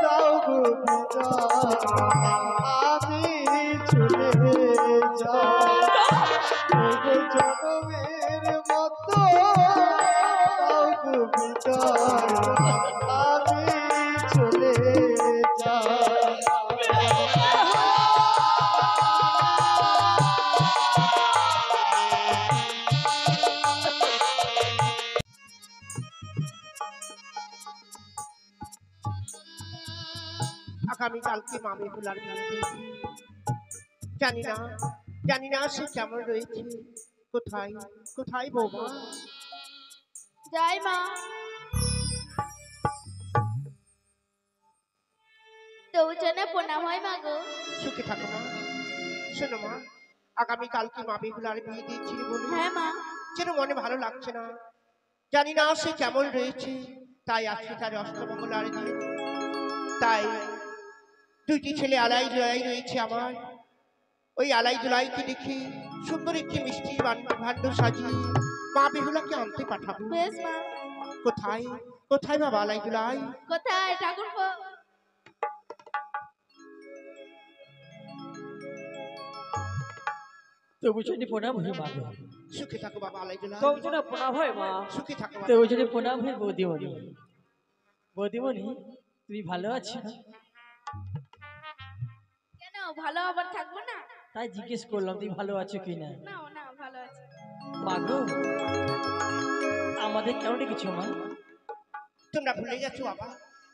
দাও গো আমি চলে যাই জনমের মতো দাও গো আমি চলে যাই। আগামীকালকে মামি ফুলার জানি না সে কেমন রয়েছে। কোথায় কোথায় বৌমা? যাই মা, তবু জন্য প্রণাম হয় মা গো। সুখে থাকো মা। শোনো মা, আগামীকালকে মামি ফুলার বিয়ে দিয়েছিল বলে হ্যাঁ মা, যেন মনে ভালো লাগছে না। জানি না সে কেমন রয়েছে, তাই আজকে তার অষ্টমঙ্গলার দিন। তাই দুইটি ছেলে আলাই জুলাই রয়েছে আমার। ওই আলাই জুলাইকে দেখে সুন্দর একটি মিষ্টি ভাণ্ড সাজিয়ে মা বেহুলাকে আনতে পাঠাবো। বেশ মা। কোথায় কোথায় বাবা আলাই জুলাই? কোথায় ঠাকুরপো? তবু যদি প্রণাম হয় মা। সুখে থাকো বাবা আলাই জুলাই। তবু যদি প্রণাম হয় মা। সুখে থাকো। তবু যদি প্রণাম হয় বৌদিমণি। বৌদিমণি তুমি ভালো আছো? কেন ভালো আবার থাকবো না? তাই জিজ্ঞেস করলাম তুমি ভালো আছো কিনা। না না ভালো আছি। মা গো, আমাদের কেমন কিছু মা? তোমরা ভুলে গেছো বাবা,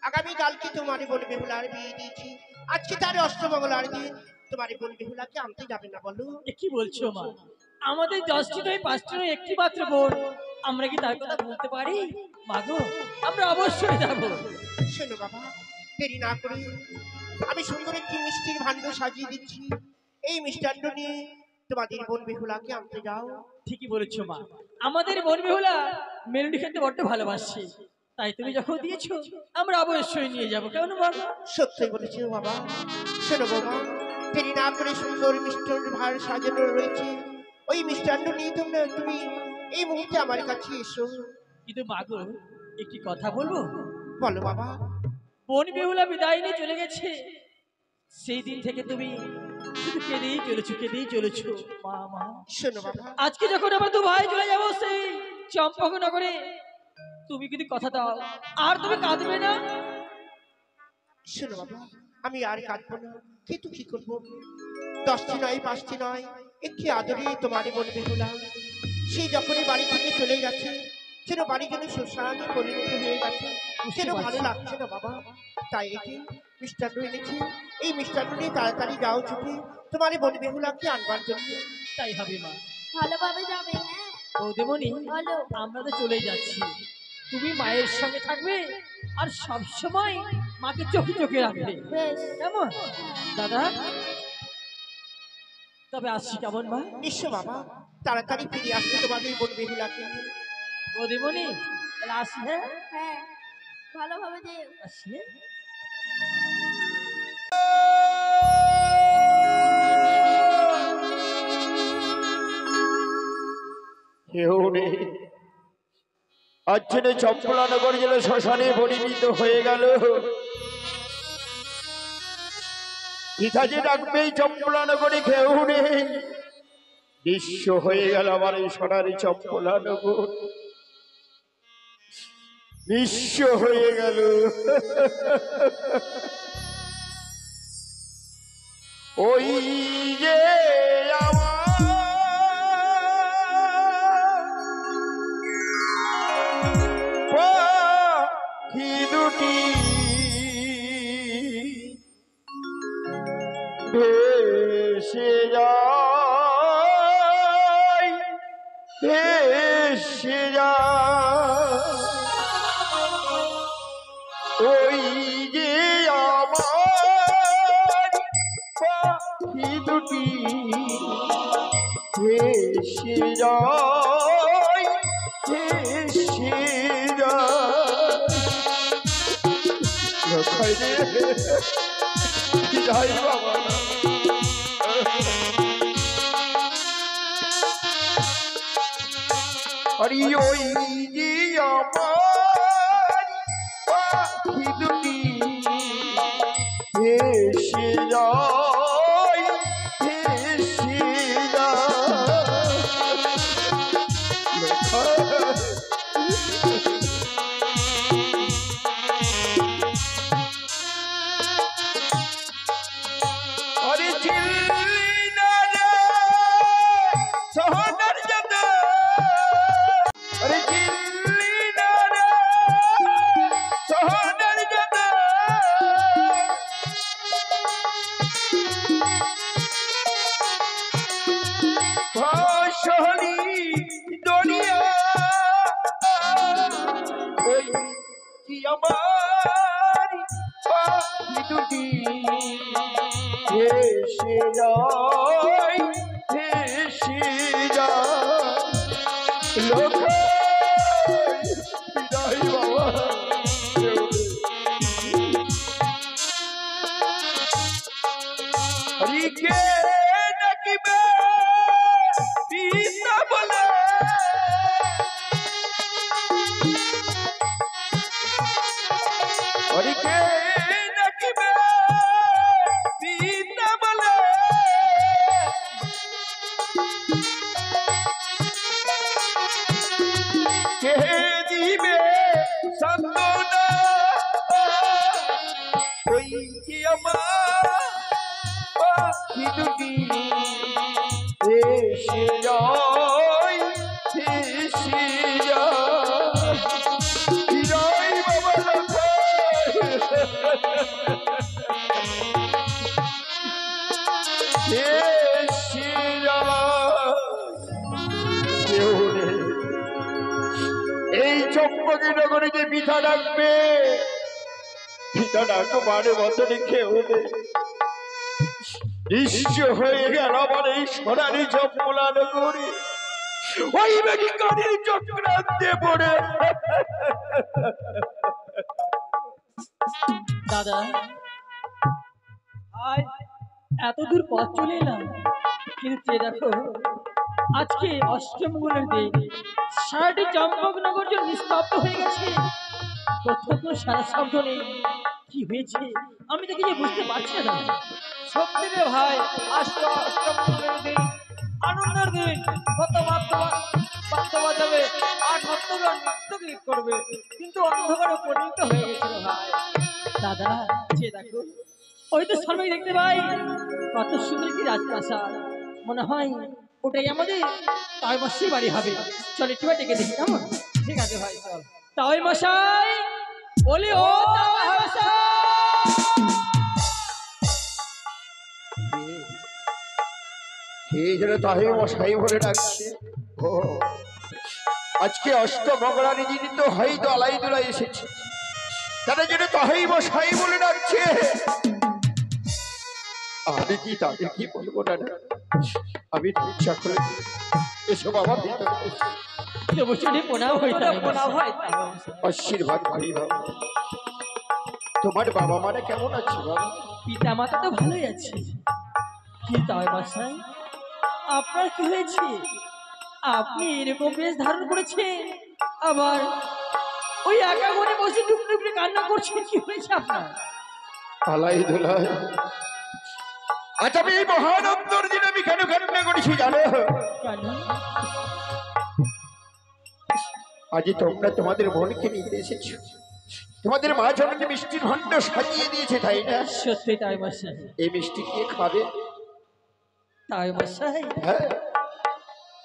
আগামীকালকে তোমার বোন বেহুলার বিয়ে দিয়েছি। আজকে তার অষ্টমঙ্গলার দিন। তোমার বোন বেহুলাকে আনতে যাবে না বলো? কি বলছো মা? আমাদের 10টি নয় 5টি নয় একটি মাত্র বোন, আমরা কি তার কথা বলতে পারি? মা গো, আমরা অবশ্যই যাবো। শোনো বাবা, দেরি না করে আমি সুন্দর একটি মিষ্টির ভাণ্ড সাজিয়ে দিচ্ছি। এই মিষ্টান্ন নিয়ে তোমাদের বোন বেহুলাকে আনতে যাও। ঠিকই বলেছো মা, আমাদের বোন বেহুলা মেলোডি খেতে বড্ড ভালোবাসে। তাই তুমি যখন দিয়েছো আমরা অবশ্যই নিয়ে যাবো। কেমন বাবা? সত্যি বলেছো বাবা। শোনো বাবা, দেরি না করে সুন্দর মিষ্টান্ন ভার সাজানো রয়েছে, ওই মিষ্টান্ন নিয়ে তুমি এই মুহূর্তে আমার কাছে এসো। কিন্তু মা গো, একটি কথা বলবো? বলো বাবা। বোন বেহুলা বিদায় নিয়ে চলে গেছে, সেই দিন থেকে তুমি শুধু কেঁদেই চলেছো মা। মা শোনো বাবা, আজকে যখন আমরা দু ভাই চলে যাবো সেই চম্পকনগরে, তুমি কিন্তু কথা দাও আর তুমি কাঁদবে না। শোনো বাবা, আমি আর কাঁদবো না, কিন্তু কি করবো? 10টি নয় 5টি নয় একটি আদরে তোমার বোন বেহুলা সেই যখনই বাড়ি থেকে চলে গেছে, যেন বাড়ি যেন শ্মশানে পরিণত হয়ে গেছে, যেন ভালো লাগছে না বাবা। তাই এটি মিষ্টান্ন এনেছি, এই মিষ্টান্ন নিয়ে তাড়াতাড়ি যাও ছুটে তোমার বোন বেহুলাকে আনবার জন্য। তাই হবে মা। ভালোভাবে যাবে। হ্যাঁ বৌদিমণি, বলো। আমরা তো চলেই যাচ্ছি, তুমি মায়ের সঙ্গে থাকবে আর সব সময় মাকে চোখে চোখে রাখবে, বেশ। কেমন দাদা? তবে আসছি কেমন মা? নিশ্চয় বাবা, তাড়াতাড়ি ফিরে আসবে তোমাদের বোন বেহুলাকে। বৌদিমণি তাহলে আসি। হ্যাঁ হ্যাঁ ভালোভাবে যেও। আসি। কেউ নেই, আজ ছেড়ে চম্পলানগর জেলা শ্মশানে পরিণত হয়ে গেল। পিতা যে ডাকবেই চম্পলানগরে কেউ নেই, নিঃস্ব হয়ে গেল আমার এই সোনারি চম্পলানগর, নিঃস্ব হয়ে গেল। ওই যে পাখি দুটি ভেসে যায়, ভেসে যায়, ওই যে আমার পাখি দুটি ভেসে যায়, ভেসে যায়, যাই বাবা। আরে ওই যে আমার পাখি দুটি ভেসে যায় ভেসে আরে চিল্লি না রে সোহনার জন্য আরে চিল্লি না রে সোহনার জন্য ভাষণী দুনিয়া ওই কি আমার পাখি দুটি ভেসে যায় ভেসে যায় লোক বিদায় বাবা রিকে নাকিবে পিতা বলে রিকে নাকিবে পিতা বলে কে দিবে সান্তনা ওই কি আমার পাখি দুটি ভেসে যায় ভেসে যায় বিদায় বাবা ভেসে যায় কেউ নেই এই চম্পকি নগরে যে পিঠা ডাকবে পিঠা ডাকো মানে বছরে কেউ নেই নিশ্চয় হয়ে গেল আমার এই সোনারি চম্পলা নগরে ওই মেডিকালের চক্রান্তে পড়ে দাদা আজ এত দূর পথ চলে এলাম, কিন্তু দেখো আজকে অষ্টমঙ্গলের দিন সারাটি চম্পকনগর যে নিস্তব্ধ হয়ে গেছে, কোথাও কোনো সারা শব্দ নেই। কি হয়েছে আমি তো কিছু বুঝতে পারছি না। সত্যি রে ভাই, আজ তো অষ্টমঙ্গলের দিন, আনন্দের দিন। কত বাদ্য বাজাবে আর নর্তকরা নৃত্য গীত করবে, কিন্তু অন্ধকারে পরিণত হয়ে গেছিল ভাই। দাদা যে দেখো ওই তো সামনে দেখতে পাই কত সুন্দর কি রাজপ্রাসাদ, মনে হয় ওটাই আমাদের তাই মশাই বাড়ি হবে। চল একটু ডেকে দেখি কেমন? ঠিক আছে ভাই, চল। তাই মশাই বলি, ও তাই মশাই। কে যেন তাহে মশাই বলে ডাকছে। ও আজকে অষ্টমঙ্গলারী যিনি তো হয় দলাই দোলাই এসেছে, তারা যেন তাহেই মশাই বলে ডাকছে। আমি কি তাদের কি বলবো না, আমি ইচ্ছা করে এসব আমার ভিতরে আশীর্বাদ করি বাবা। তোমার বাবা মারা কেমন আছে বাবা? পিতা মাতা তো ভালোই আছে, কি তাই মশাই আপনার কি হয়েছে? আপনি এরকম বেশ ধারণ করেছেন, আবার ওই একা ঘরে বসে টুক টুক করে কান্না করছেন, কি হয়েছে আপনার? আলাই দোলাই, আজ আমি এই মহানন্দর দিন আমি কেন কান্না করেছি জানো? কেন? আজ তোমরা তোমাদের বোনকে নিতে এসেছো, তোমাদের মা জননী মিষ্টির ভাণ্ড সাজিয়ে দিয়েছে তাই না? সত্যি তাই মশাই। এই মিষ্টি কে খাবে? তাই মশাই হ্যাঁ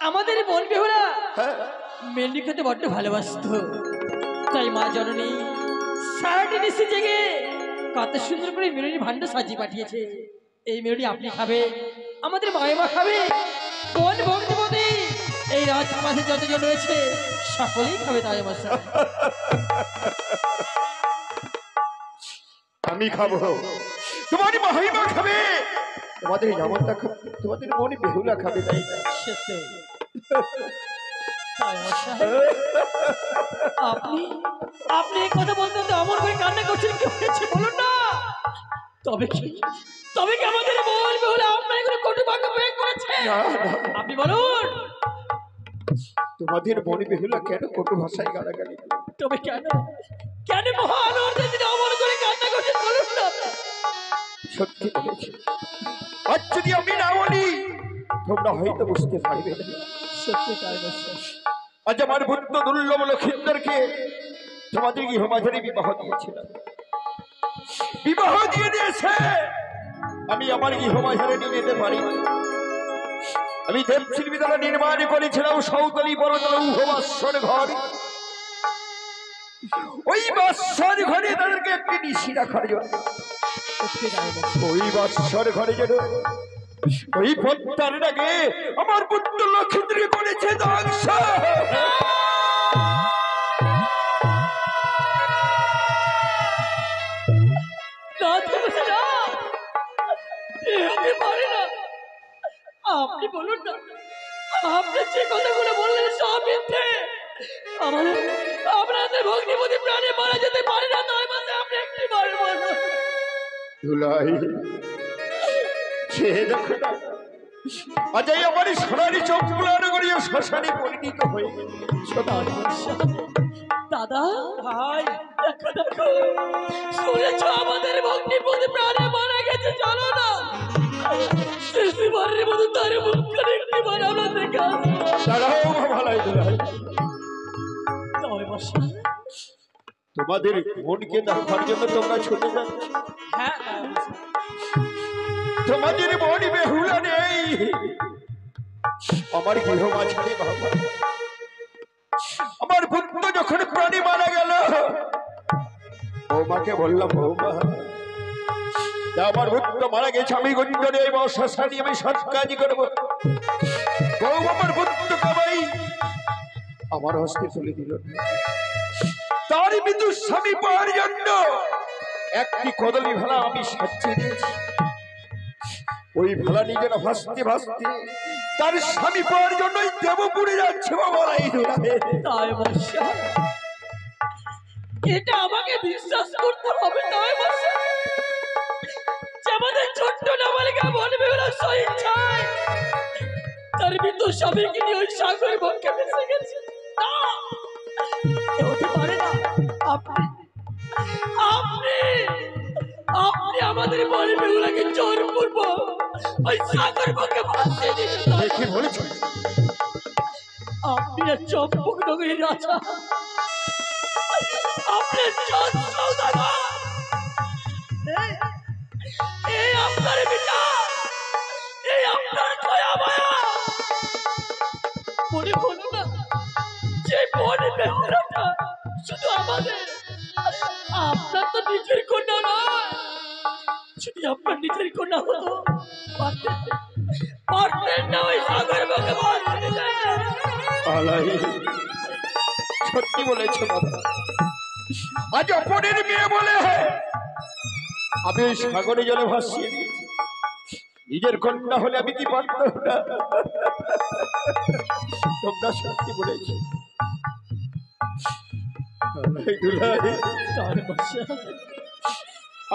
আমাদের বোন বেহুলা হ্যাঁ, মেন্ডি খেতে বড্ড ভালোবাসতো, তাই মা জননী সারাটি নিশে জেগে কত সুন্দর করে মেরুনি ভাণ্ড সাজিয়ে পাঠিয়েছে। এই মেরুনি আপনি খাবে, আমাদের মায়েমা খাবে, কোন ভক্তিপতি এই রাজমাঝে যতজন রয়েছে সকলেই খাবে। তাই মশাই আমি খাবো, তোমার মহিমা খাবে, তোমাদের জামাতা খাবে, তোমাদের বোন বেহুলা খাবে তাই না? সত্যি তাই মশাই। আপনি আপনি এই কথা বলতে বলতে অমর করে কান্না করছেন, কি হয়েছে বলুন না? তবে কি আমাদের বোন বেহুলা আপনার এগুলো কটু বাক্য প্রয়োগ করেছে? না, না, আপনি বলুন। তোমাদের বোন বেহুলা কেন কটু ভাষায় গালাগালি? তবে কেন মহান অর্থে তিনি সত্যি বলেছি। আজ যদি আমি না বলি তোমরা হয়তো বুঝতে পারবে না। সত্যি তাই বর্ষা। আজ আমার পুত্র দুর্লভ লক্ষিন্দরকে তোমাদের গৃহমাঝারি বিবাহ দিয়েছিলাম। বিবাহ দিয়ে দিয়েছে, আমি আমার গৃহমাঝারে নিয়ে যেতে পারি। আমি দেবশিল্পী দ্বারা নির্মাণ করেছিলাম সৌতলি বড়তলা উহবাসর ঘর। ওই বাসর ঘরে তাদেরকে একটি নিশি রাখার জন্য, ওই বাসর ঘরে যেন ওই পদ্মার আগে আমার পুত্র লক্ষিন্দ্রী করেছে ধ্বংস। আপনি বলুন না, আপনি যে কথাগুলো বললেন সব মিথ্যে। আপনাদের ভগ্নিপতি প্রাণে মারা যেতে পারে না, তার মাঝে আপনি একটি বার বলুন। দুলাই সে দেখো না, আজ আমার সোনারি চোখগুলো করিয়া শ্মশানে পরিণত হয়ে দাদা ভাই, দেখো দেখো, শুনেছ আমাদের ভগ্নিপতি প্রাণে মারা গেছে, চলো না শেষবারের মতো তার মুখখানে একটিবার আমরা দেখে আসবো। দাঁড়াও ভালাই দুলাই, তোমাদের মনকে দেখার জন্য তোমরা ছুটে যাচ্ছ। হ্যাঁ, তোমাদের মন বেহুলা নেই আমার গৃহমাঝারি বাবা। আমার পুত্র যখন প্রাণী মারা গেল, বৌমাকে বললাম, বৌমা আমার পুত্র মারা গেছে, আমি গুঞ্জনে এই শ্মশানে আমি সৎ কাজ করবো। বৌমা আমার পুত্র কামাই আমার হস্তে তুলে দিল। তার মৃত্যু স্বামী পাওয়ার জন্য একটি কদলী ভেলা আমি সাজিয়ে দিয়েছি। ওই ভেলা নিজের ভাসতে ভাসতে তার স্বামী পাওয়ার জন্যই দেবপুরে যাচ্ছে বাবা। তাই বর্ষা, এটা আমাকে বিশ্বাস করতে হবে। তাই বর্ষা, যে আমাদের ছোট্ট নাবালিকা বলবে ওরা স্বেচ্ছায় তার মৃত্যু স্বামীকে নিয়ে ওই সাগরের বক্ষে ভেসে গেছে। না, হতে পারে না। আপনি আপনি আপনি আমাদের বলবে ওরাকে জোর করব ওই সাগর বক্ষে ভাসিয়ে দিতে বলেছ। আপনি চম্পক নগরীর রাজা, আপনি এই আপনার বিচার, এই আপনার দয়া মায়া। মনে হলো না যে মনে বেহরাটা শুধু আমাদের, আপনার তো নিজের কন্যা নয়। যদি আপনার নিজের কন্যা হতো পারতেন না ওই সাগর বক্ষে ভাসিয়ে দিতে। সত্যি বলেছ বাবা, আজ অপরের মেয়ে বলে আমি ওই সাগরে জলে ভাসিয়ে দিয়েছি। নিজের কন্যা হলে আমি কি পারতাম না? তোমরা সত্যি বলেছ।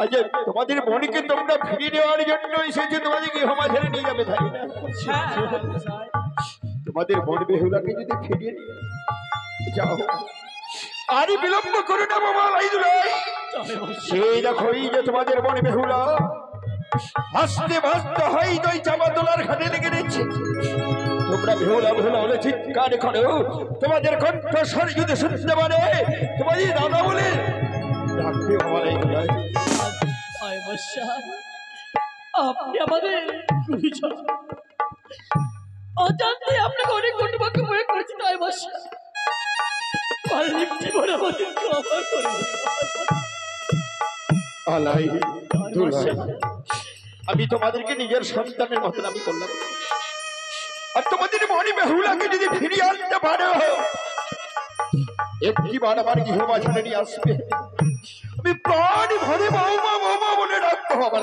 আজ তোমাদের মনকে তোমরা ফিরিয়ে নেওয়ার জন্য এসেছে, তোমাদের গৃহমাঝারে নিয়ে যাবে, তাই না? তোমাদের মন বেহুলাকে যদি ফিরিয়ে নিয়ে যাও, আর বিলম্ব করো না বাবা। সেই দেখো, এই যে তোমাদের মন বেহুলা হাসতে ভাসতে হয় দই চাপা তোলার ঘাটে লেগে নিচ্ছে। তোমরা বেহুলা বেহুলা বলে চিৎকার করো, তোমাদের কণ্ঠস্বর যদি শুনতে পারে তোমাদের দাদা বলে ডাকবে আমার। এই আপনি আমাদের গুরুজন, অজান্তে আপনাকে অনেক কটুবাক্য প্রয়োগ করেছি। তাই বর্ষা, আমি তোমাদেরকে নিজের সন্তানের মতন আমি করলাম, আর তোমাদের মনি বেহুলাকে যদি ফিরিয়ে আনতে পারো, একটিবার আমার গৃহমাঝারে নিয়ে আসবে। আমি প্রাণ ভরে বৌমা বৌমা বলে ডাকবো বাবা।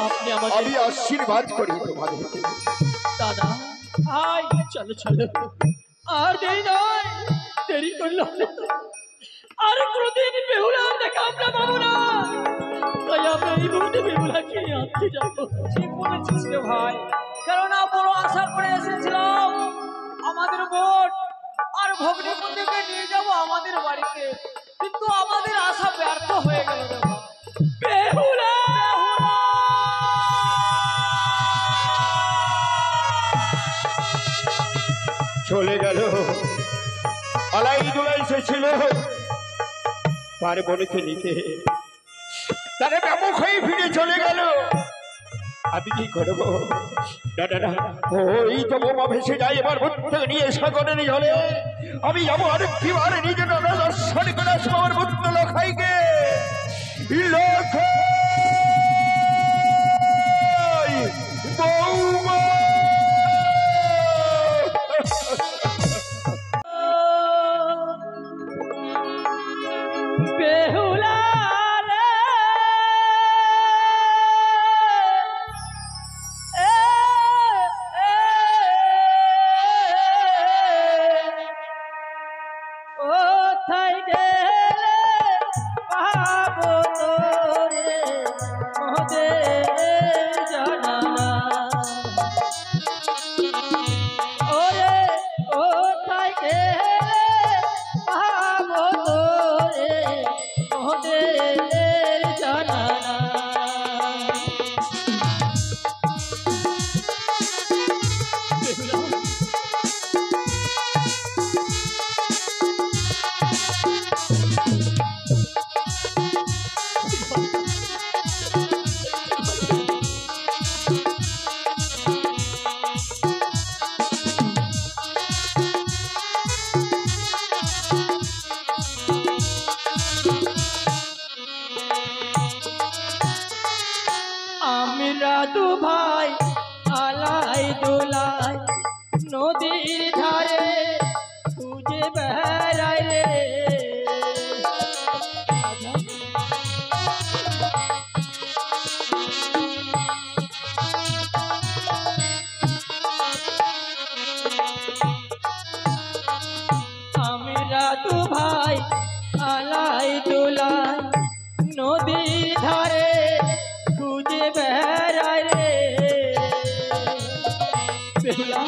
আপনি আমি আশীর্বাদ করি তোমাদেরকে। দাদা ভাই, চলো চলো, আর দেরি নয়, দেরি করলো আর কোনদিন বেহুলা দেখা আমরা পাবো না। তাই আমরা এই মুহূর্তে বেহুলাকে নিয়ে আনতে যাবো। ঠিক বলেছিস রে ভাই, কেননা বড় আশা করে এসেছিলাম আমাদের বোন আর ভগ্নিপতিকে নিয়ে যাব আমাদের বাড়িতে, কিন্তু আমাদের আশা ব্যর্থ হয়ে গেল রে ভাই। বেহুলা, এসেছিল তার বোনকে নিতে, তারা ব্যাপক হয়ে ফিরে চলে গেল। আমি কি করবো? না না না, ওই তো বোমা ভেসে যায় এবার বুদ্ধ নিয়ে সাগরের জলে। আমি যাবো আরেকটিবার নিজে দাদা দর্শন করে আসবো আমার বুদ্ধ লখাইকে। লখাই বৌমা বেহুলা রে, কোথায় গেলে পাবো তোরে মোদের জানালা। ওরে কোথায় গেলে পাবো তোরে মোদের জানালা। আমরা দু ভাই আলাই দোলাই নদীর ধারে খুঁজে বেড়াই রে। আমরা দু ভাই আলাই দোলাই নদীর ধারে খুঁজে বেড়াই রে। বেহুলা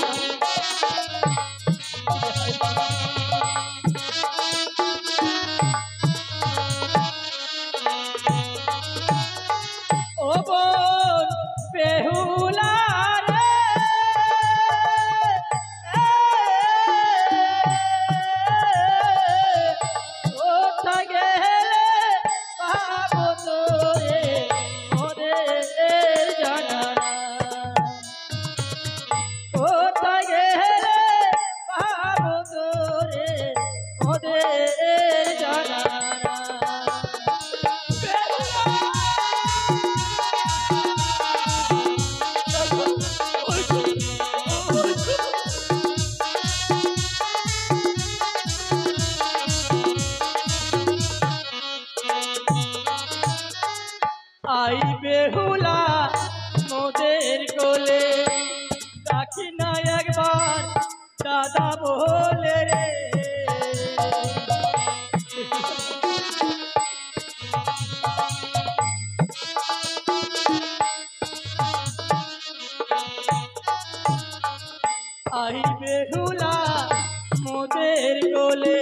ও বোন বেহুলা রে, কোথায় গেলে পাবো তোরে মোদের জানালা। কোথায় গেলে পাবো তোরে মোদের জানালা। আই বেহুলা মোদের কোলে, ডাকি না একবার দাদা বলে রে। আই বেহুলা মোদের কোলে,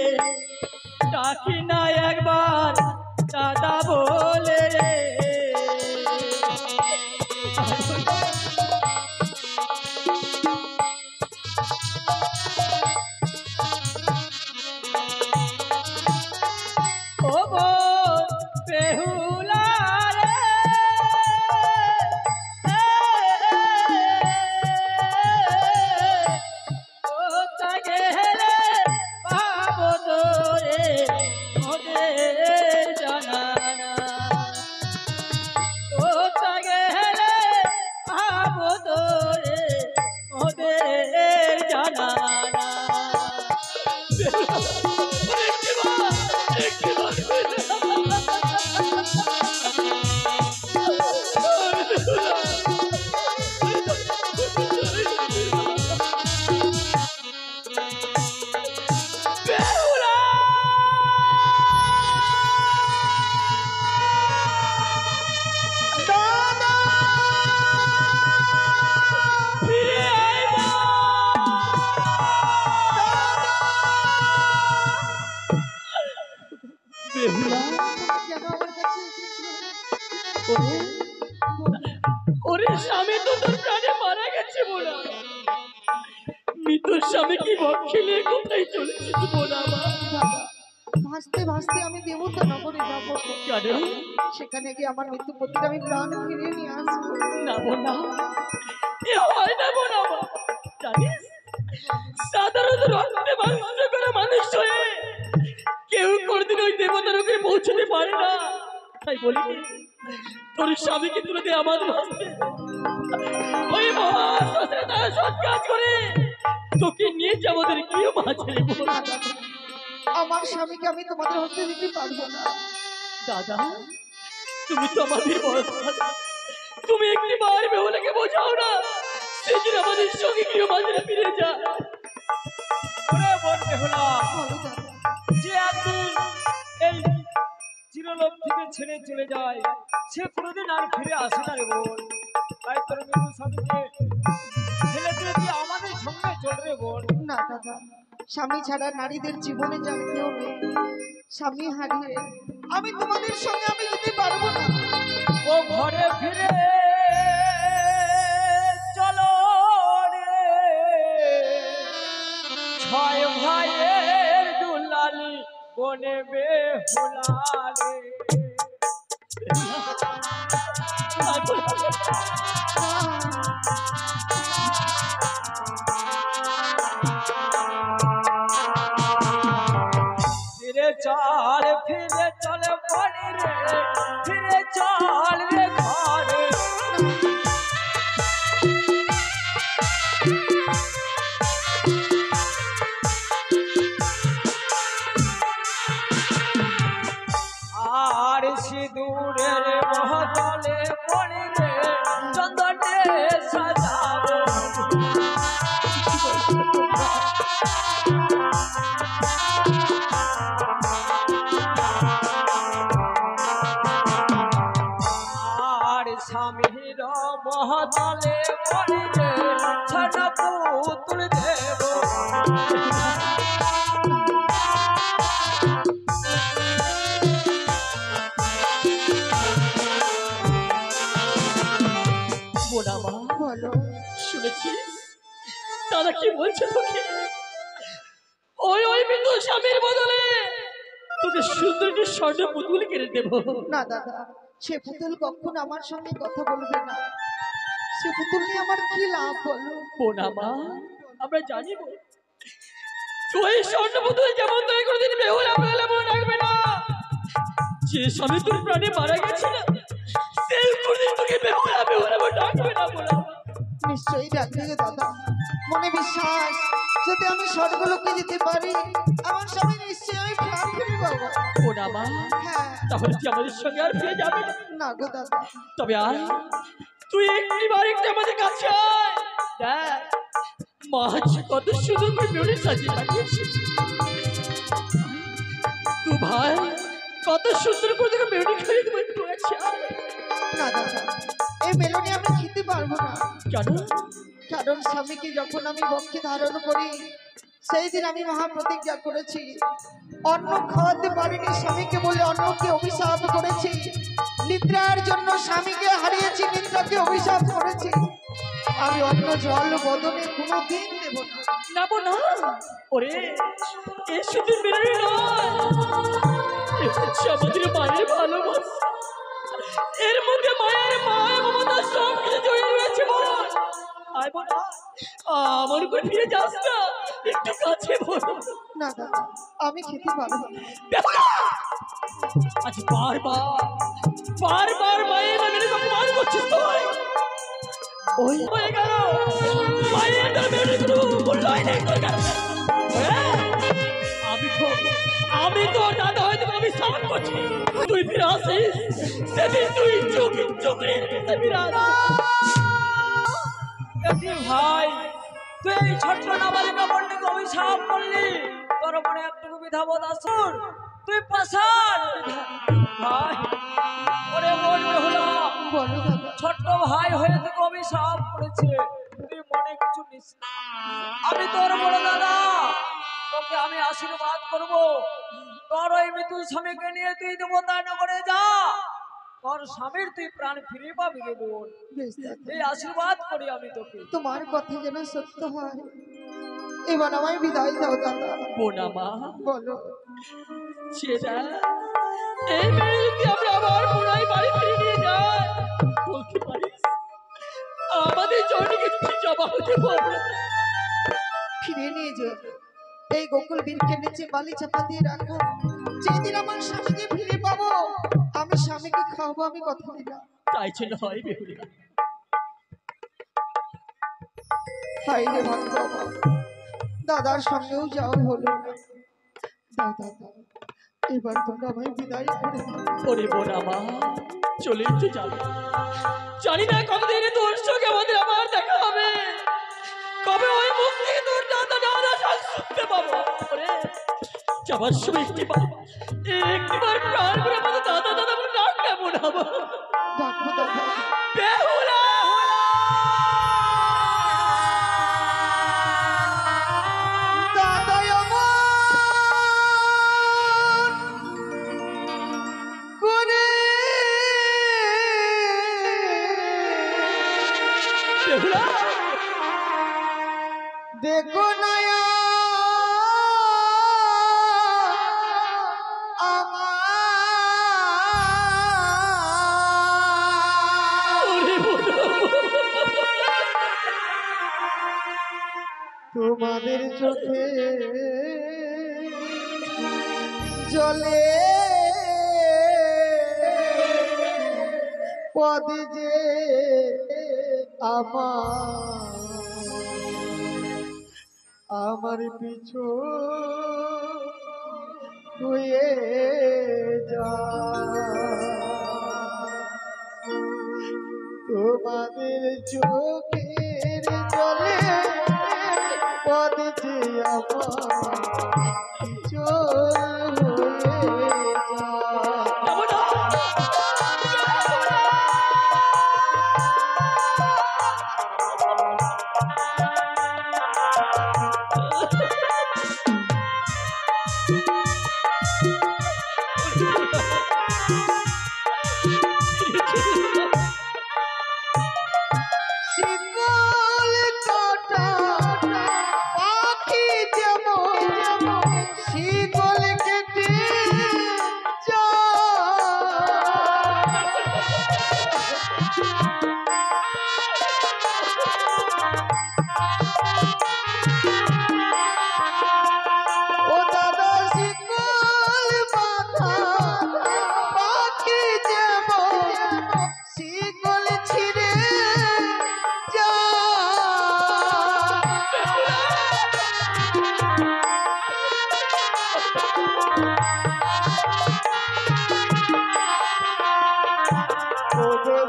ডাকি না একবার দাদা বলে রে। ও বোন বেহুলা রে, কোথায় গেলে পাবো তোরে মোদের জানালা। কোথায় গেলে পাবো তোরে মোদের জানালা। ওরে স্বামী তো তোর প্রাণে মারা গেছে বোনা। মৃত্যুর স্বামী কি বক খেলে কোথায় চলেছিস বোনা? ভাসতে আমি দেবতা নগরে যাবো। কেন? সেখানে গিয়ে আমার মৃত্যু পতির আমি প্রাণ ফিরিয়ে নিয়ে আসবো। না বোনা, এ হয় না বোনা। জানিস, সাধারণত রক্তে মাংস করা মানুষ হয়ে কেউ কোনদিন ওই দেবতার ওকে পৌঁছতে পারে না। তাই বলি, তোর স্বামীকে তুলে দে আমাদের হস্তে। ওই মহাশ্মশানে তারা সৎ কাজ করে তোকে নিয়ে যাবো তোর গৃহ মাঝে। আমার স্বামীকে আমি তোমাদের হস্তে দিতে পারবো না। দাদা, তুমি তো আমাদের বড় দাদা, তুমি একটি বার বেহুলাকে বোঝাও না, সেদিন আমাদের সঙ্গে গৃহ মাঝে ফিরে যা। ওরে বোন বেহুলা, বলো দাদা। যে একদিন এই চিরলোক থেকে ছেড়ে চলে যায় সে কোনোদিন আর ফিরে আসে না রে বোন। তাই তোর মৃত্যু স্বামীকে ফেলে দিয়ে তুই আমাদের সঙ্গে চল রে বোন। না দাদা, স্বামী ছাড়া নারীদের জীবনে যার কেউ নেই। স্বামী হারিয়ে আমি তোমাদের সঙ্গে আমি যেতে পারবো না। ও ঘরে ফিরে চলো রে, ছয় ভাইয়ের দুলালি বনে বেহুলা রে। ফিরে চল বনে রে, ফিরে চল রে ঘরে। আর সিঁদুরের মহতলে বনে রে, চন্দনে সাজাবো। আর স্বামীর মহতলে বনে রে, ছানা পুতুল দেব। বোনা মা, বলো। শুনেছিস দাদা কি বলছে তোকে? ওই বিন্দু স্বামীর বদলে তোকে সুন্দর একটি স্বর্ণ পুতুল কিনে দেবো। না দাদা, সে পুতুল কখন আমার সঙ্গে কথা বলবে না। সে পুতুল নিয়ে আমার কি লাভ বলো? বোনা মা, আমরা জানি তুই স্বর্ণ পুতুল যেমন তুই কোনোদিন বেহুলা বেহুলা মনে রাখবে না। যে স্বামী তোর প্রাণে মারা গেছে না, সেই কোনোদিন তোকে বেহুলা বেহুলা মনে রাখবে না। বোনা নিশ্চয়ই রাখবে গো দাদা, মনে বিশ্বাস যদি আমি স্বর্গলোকে যেতে পারি আমার স্বামী নিশ্চয়ই প্রাণ ফিরে পাবো। বোনা মা, হ্যাঁ। তাহলে তুই আমাদের সঙ্গে আর ফিরে যাবে না? না গো দাদা। তবে আয়, তুই একটিবার একটু আমাদের কাছে আয়। দেখ মা কত সুন্দর করে বেউনি সাজিয়ে লাগিয়েছে। তুই ভাই কত সুন্দর করে তোকে বেউনি খাইয়ে দেবো, একটু আছে। না দাদা, এই মেলনে আমি খেতে পারবো না। কেন? কারণ স্বামীকে যখন আমি বক্ষে ধারণ করি সেই দিন আমি মহাপ্রতিজ্ঞা করেছি, অন্ন খাওয়াতে পারিনি স্বামীকে বলে অন্নকে অভিশাপ করেছি। নিদ্রার জন্য স্বামীকে হারিয়েছি, নিদ্রাকে অভিশাপ করেছি। আমি অন্ন জল বদনে কোনোদিন দেব না। নেবো না। ওরে এ শুধু মেরে নয়, এ হচ্ছে আমাদের মায়ের ভালোবাসা। এর মধ্যে মায়ের মায়ের মমতা সব কিছু জড়িয়ে রয়েছে। বল আয় বোন, আমার উপর ফিরে যাস না, একটু কাছে বল। না দাদা, আমি খেতে পারবো না। আজ বারবার মায়ের নামে অপমান করছিস তুই। ওই হয়ে গেল মায়ের নামে মূল্যায় নেই তোর কাছে। আমি তো দাদা হয়তো আমি সামান করছি, তুই ফিরে আসিস সেদিন তুই চোখে ফিরে আসিস। ভাই তুই এই ছোট্ট নাবালিকা বন্ডিকে অভিশাপ করলি, তোর মনে একটু বিধাবোধ আসুন, তুই পাশান ভাই। ওরে মন হলো বলো দাদা। ছোট্ট ভাই হয়ে তোকে অভিশাপ করেছে, তুই মনে কিছু নিস না। আমি তোর বড় দাদা, তোকে আমি আশীর্বাদ করব। তোর ওই মৃত্যু স্বামীকে নিয়ে তুই দেবতা নগরে যা, তোর স্বামীর তুই প্রাণ ফিরে পাবি রে বোন। বেশ দাদা, এই আশীর্বাদ করি আমি তোকে। তোমার কথা যেন সত্য হয় এবার আমায় বিদায় দাও দাদা। বোনা মা বলো সেটা এই মেয়ে যদি আমরা আবার পুরাই বাড়ি ফিরে নিয়ে যাই বলতে পারিস আমাদের জনকে কি জবাব দেবো আমরা? ফিরে নিয়ে যে এই গোকুল বীরকে নিচে বালি চাপা দিয়ে রাখো। যেদিন আমার স্বামীকে ফিরে পাবো আমি স্বামীকে খাওয়াবো, আমি কথা দিলাম। তাই জন্য হয় বেহুলা। হাই রে ভাগ্য আমার, দাদার সঙ্গেও যাওয়া হলো না। দাদা এবার তোমরা আমায় বিদায় করে দাও। ওরে বোনা মা চলে তো যাবে, জানি না কতদিনে তোর সঙ্গে আমাদের আবার দেখা হবে, কবে ওই মুখ থেকে তোর দাদা দাদা শাক শুনতে পাবো। ওরে যাবার সময় একটিবার প্রাণ করে আমাদের দাদা দাদা বলে ডাক না বোনা মা। ডাকবো দাদা। বেহুলা দাদাই আমার করে বেহুলা দেখো নয়া ওরে বোনা তোমাদের চোখে জলে পদে যে আমার পিছু হয়ে যা, তোমাদের চোখের জলে পদে যে আমার চোখ হয়ে যা। শিকল কাটা পাখি যেমন শিকল কেটে ও দাদা শিকল মাথা পাখি যেমন শিকল ছিঁড়ে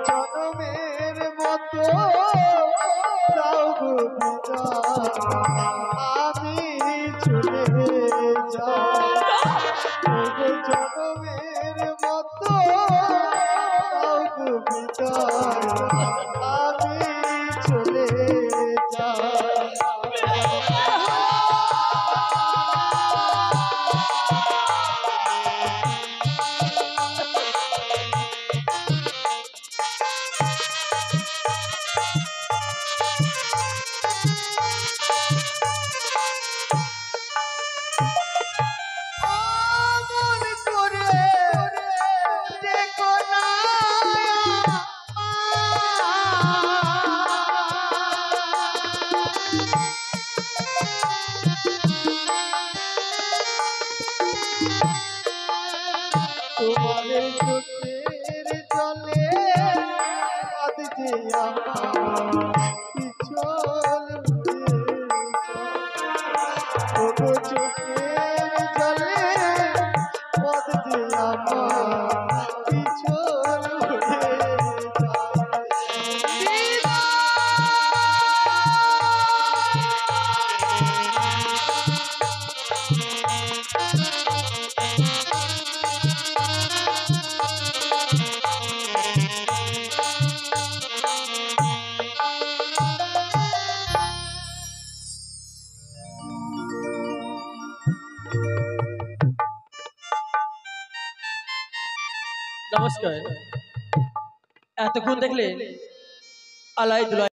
জনমের মতো দাও গো বিদায়, আমি চলে যাই। জনমের মতো দাও গো বিদায়, আমি চলে যাই। আমন করে দেখো না তোমাদের চোখের জলে পদ যে আমার পিছল চোখের জলে পদ যে আমার পিছল নমস্কার। এতক্ষণ দেখলে আলাই দুলাই